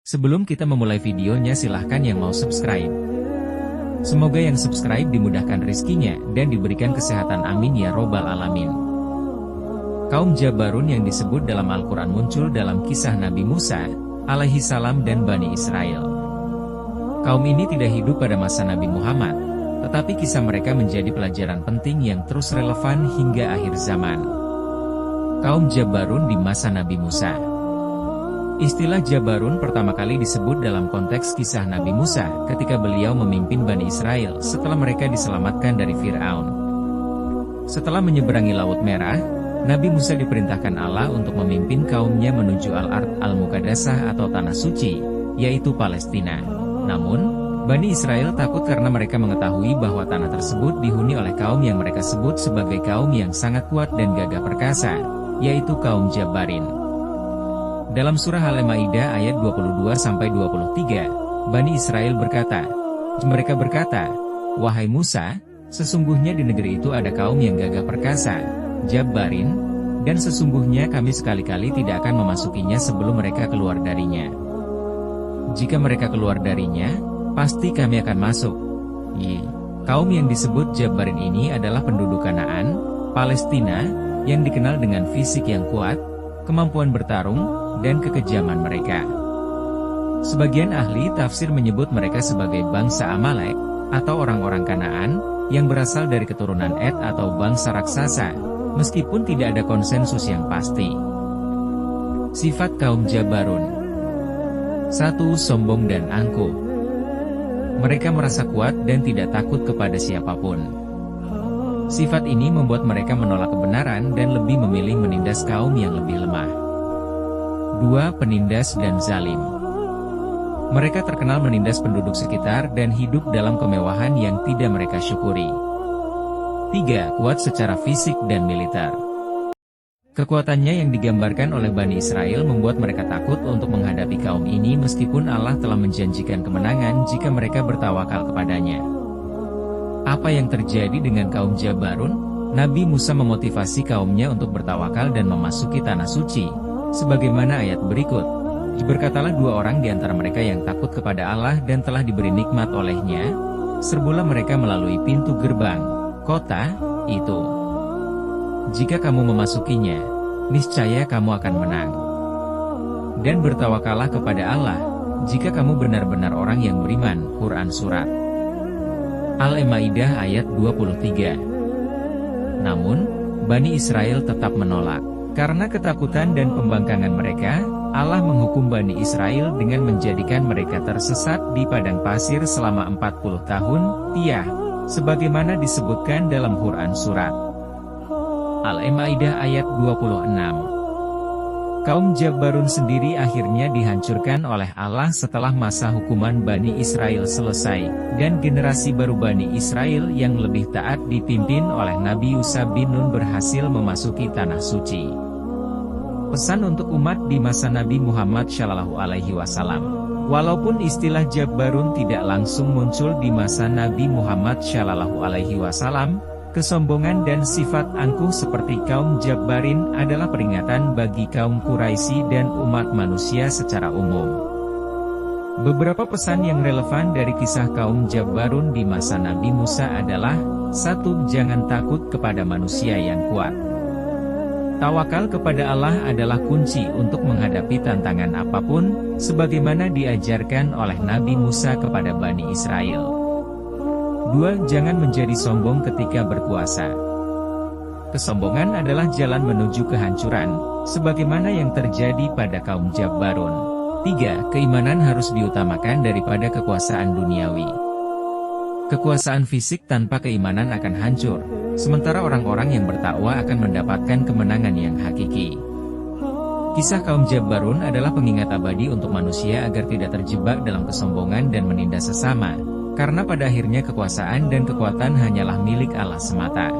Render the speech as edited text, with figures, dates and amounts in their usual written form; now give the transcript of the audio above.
Sebelum kita memulai videonya, silahkan yang mau subscribe. Semoga yang subscribe dimudahkan rezekinya dan diberikan kesehatan, amin ya robbal alamin. Kaum Jabbarun yang disebut dalam Al-Quran muncul dalam kisah Nabi Musa alaihi salam dan Bani Israel. Kaum ini tidak hidup pada masa Nabi Muhammad, tetapi kisah mereka menjadi pelajaran penting yang terus relevan hingga akhir zaman. Kaum Jabbarun di masa Nabi Musa. Istilah Jabbarun pertama kali disebut dalam konteks kisah Nabi Musa ketika beliau memimpin Bani Israel setelah mereka diselamatkan dari Fir'aun. Setelah menyeberangi Laut Merah, Nabi Musa diperintahkan Allah untuk memimpin kaumnya menuju Al-Ard Al-Muqaddasah atau Tanah Suci, yaitu Palestina. Namun, Bani Israel takut karena mereka mengetahui bahwa tanah tersebut dihuni oleh kaum yang mereka sebut sebagai kaum yang sangat kuat dan gagah perkasa, yaitu kaum Jabbarin. Dalam surah Al-Maidah ayat 22-23, Bani Israel mereka berkata, "Wahai Musa, sesungguhnya di negeri itu ada kaum yang gagah perkasa, Jabbarin, dan sesungguhnya kami sekali-kali tidak akan memasukinya sebelum mereka keluar darinya. Jika mereka keluar darinya, pasti kami akan masuk." Kaum yang disebut Jabbarin ini adalah penduduk Kanaan, Palestina, yang dikenal dengan fisik yang kuat, kemampuan bertarung, dan kekejaman mereka. Sebagian ahli tafsir menyebut mereka sebagai bangsa Amalek, atau orang-orang Kanaan, yang berasal dari keturunan Et atau bangsa raksasa, meskipun tidak ada konsensus yang pasti. Sifat kaum Jabbarun. 1. Sombong dan angkuh. Mereka merasa kuat dan tidak takut kepada siapapun. Sifat ini membuat mereka menolak kebenaran dan lebih memilih menindas kaum yang lebih lemah. 2. Penindas dan zalim. Mereka terkenal menindas penduduk sekitar dan hidup dalam kemewahan yang tidak mereka syukuri. 3. Kuat secara fisik dan militer. Kekuatannya yang digambarkan oleh Bani Israel membuat mereka takut untuk menghadapi kaum ini meskipun Allah telah menjanjikan kemenangan jika mereka bertawakal kepadanya. Apa yang terjadi dengan kaum Jabbarun? Nabi Musa memotivasi kaumnya untuk bertawakal dan memasuki Tanah Suci, sebagaimana ayat berikut. Berkatalah dua orang di antara mereka yang takut kepada Allah dan telah diberi nikmat olehnya, serbulah mereka melalui pintu gerbang kota itu. Jika kamu memasukinya, niscaya kamu akan menang. Dan bertawakallah kepada Allah, jika kamu benar-benar orang yang beriman. Quran Surat Al-Maidah ayat 23. Namun, Bani Israel tetap menolak. Karena ketakutan dan pembangkangan mereka, Allah menghukum Bani Israel dengan menjadikan mereka tersesat di padang pasir selama 40 tahun, sebagaimana disebutkan dalam Quran Surat Al-Maidah ayat 26. Kaum Jabbarun sendiri akhirnya dihancurkan oleh Allah setelah masa hukuman Bani Israel selesai, dan generasi baru Bani Israel yang lebih taat dipimpin oleh Nabi Yusha bin Nun berhasil memasuki Tanah Suci. Pesan untuk umat di masa Nabi Muhammad SAW. Walaupun istilah Jabbarun tidak langsung muncul di masa Nabi Muhammad SAW, kesombongan dan sifat angkuh seperti kaum Jabbarin adalah peringatan bagi kaum Quraisy dan umat manusia secara umum. Beberapa pesan yang relevan dari kisah kaum Jabbarun di masa Nabi Musa adalah: 1. Jangan takut kepada manusia yang kuat. Tawakal kepada Allah adalah kunci untuk menghadapi tantangan apapun, sebagaimana diajarkan oleh Nabi Musa kepada Bani Israel. 2. Jangan menjadi sombong ketika berkuasa. Kesombongan adalah jalan menuju kehancuran, sebagaimana yang terjadi pada kaum Jabbarun. 3. Keimanan harus diutamakan daripada kekuasaan duniawi. Kekuasaan fisik tanpa keimanan akan hancur, sementara orang-orang yang bertakwa akan mendapatkan kemenangan yang hakiki. Kisah kaum Jabbarun adalah pengingat abadi untuk manusia agar tidak terjebak dalam kesombongan dan menindas sesama, karena pada akhirnya kekuasaan dan kekuatan hanyalah milik Allah semata.